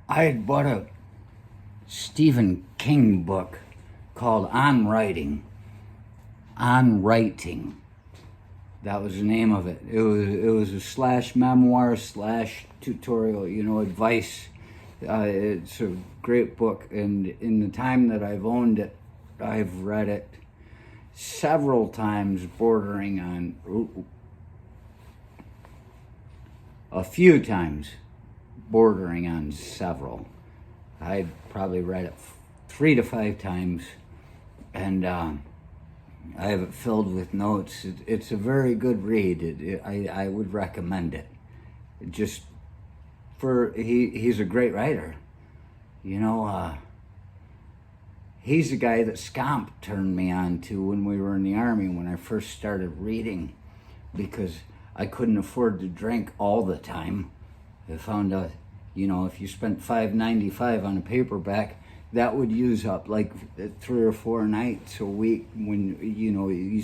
I had bought a Stephen King book called On Writing. On Writing. That was the name of it. It was a slash memoir slash tutorial, advice. It's a great book, and in the time that I've owned it, I've read it several times, bordering on a few times, bordering on several. I've probably read it 3 to 5 times, and I have it filled with notes. It's a very good read. I would recommend it. Just he's a great writer. He's the guy that Scomp turned me on to when we were in the Army, when I first started reading, because I couldn't afford to drink all the time. I found out, if you spent $5.95 on a paperback, that would use up like 3 or 4 nights a week. When you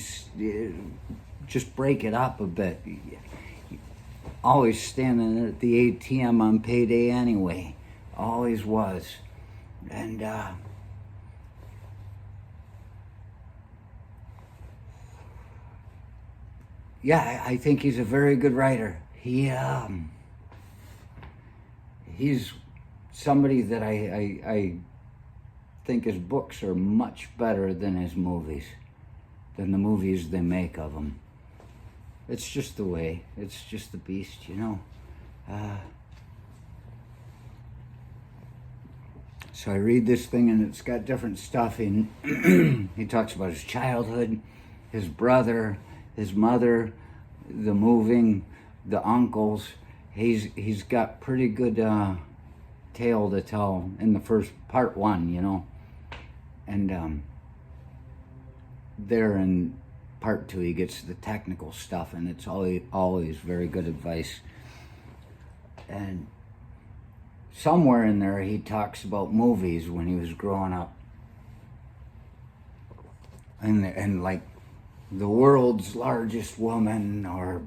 just break it up a bit. Always standing at the ATM on payday anyway, always was, and yeah, I think he's a very good writer. He's somebody that I think his books are much better than his movies, than the movies they make of him. It's just the way. It's just the beast, So I read this thing, and it's got different stuff in. He talks about his childhood, his brother, his mother, the moving, the uncles. He's got pretty good tale to tell in the first part 1, and there in part 2 he gets the technical stuff, and it's always very good advice. And somewhere in there he talks about movies when he was growing up, and like the world's largest woman or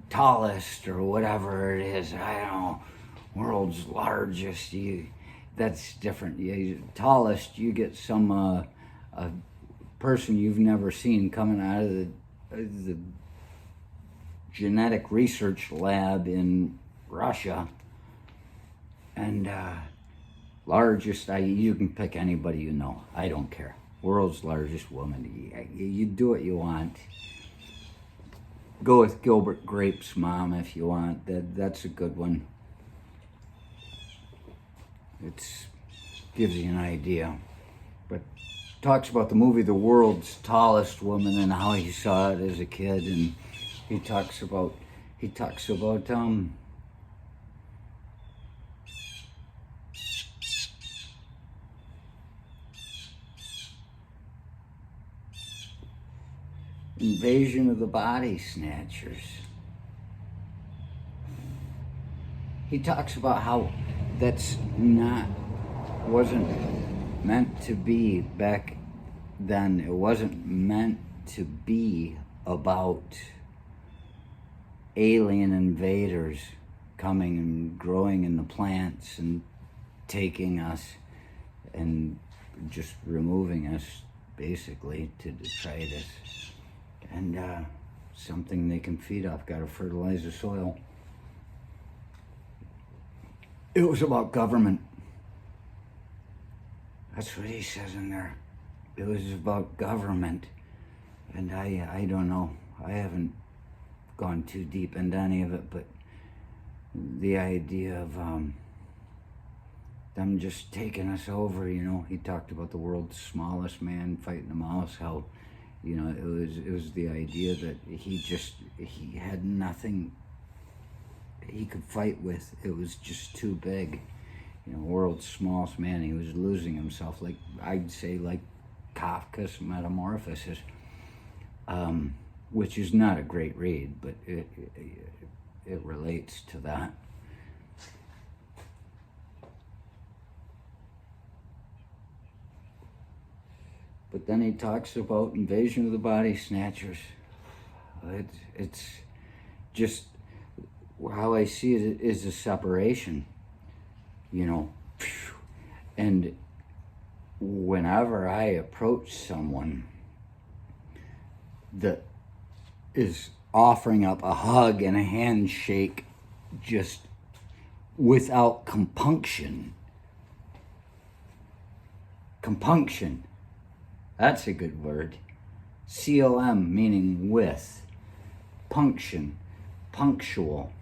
tallest or whatever it is. I don't know. World's largest, that's different. Tallest, you get some a person you've never seen coming out of the genetic research lab in Russia. And largest, you can pick anybody you know. I don't care. World's largest woman. You do what you want. Go with Gilbert Grape's mom if you want. That's a good one. It gives you an idea. But talks about the movie The World's Tallest Woman and how he saw it as a kid, and he talks about Invasion of the Body Snatchers. He talks about how wasn't meant to be back then. It wasn't meant to be about alien invaders coming and growing in the plants and taking us and just removing us, basically, to detrite us. And something they can feed off. Got to fertilize the soil. It was about government. That's what he says in there. It was about government. And I don't know. I haven't gone too deep into any of it, but the idea of them just taking us over, He talked about the world's smallest man fighting a mouse, how it was the idea that he had nothing he could fight with. It was just too big. World's smallest man. He was losing himself, like I'd say, like Kafka's Metamorphosis, which is not a great read, but it relates to that. But then he talks about Invasion of the Body Snatchers. It's just how I see it is a separation. you know. And whenever I approach someone that is offering up a hug and a handshake just without compunction, that's a good word. C-O-M meaning with, punction, punctual,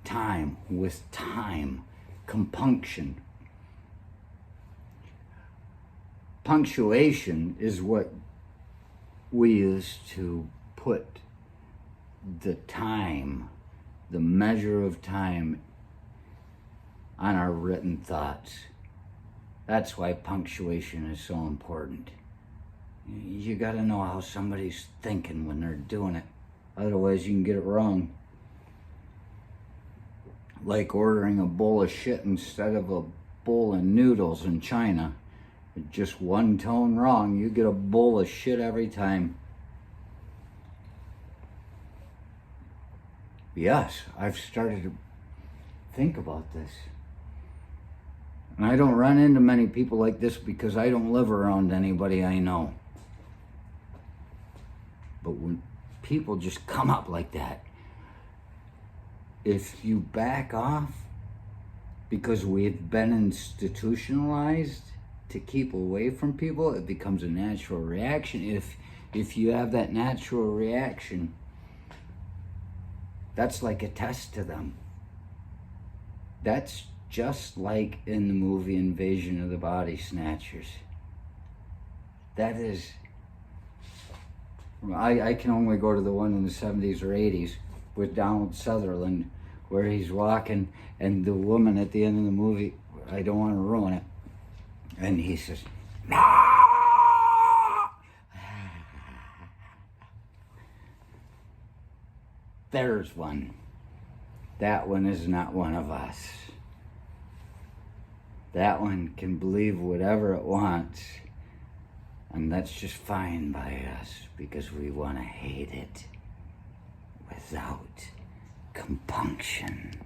time, with time, compunction. Punctuation is what we use to put the time, the measure of time on our written thoughts. That's why punctuation is so important. You gotta know how somebody's thinking when they're doing it. Otherwise you can get it wrong. Like ordering a bowl of shit instead of a bowl of noodles in China. Just one tone wrong, you get a bowl of shit every time. Yes, I've started to think about this. And I don't run into many people like this because I don't live around anybody I know. But when people just come up like that, if you back off, because we've been institutionalized to keep away from people, it becomes a natural reaction. If you have that natural reaction, that's like a test to them. That's just like in the movie Invasion of the Body Snatchers. That is, I can only go to the one in the 70s or 80s with Donald Sutherland, where he's walking and the woman at the end of the movie, I don't want to ruin it, and he says, "No!" There's one. That one is not one of us. That one can believe whatever it wants, and that's just fine by us because we want to hate it without compunction.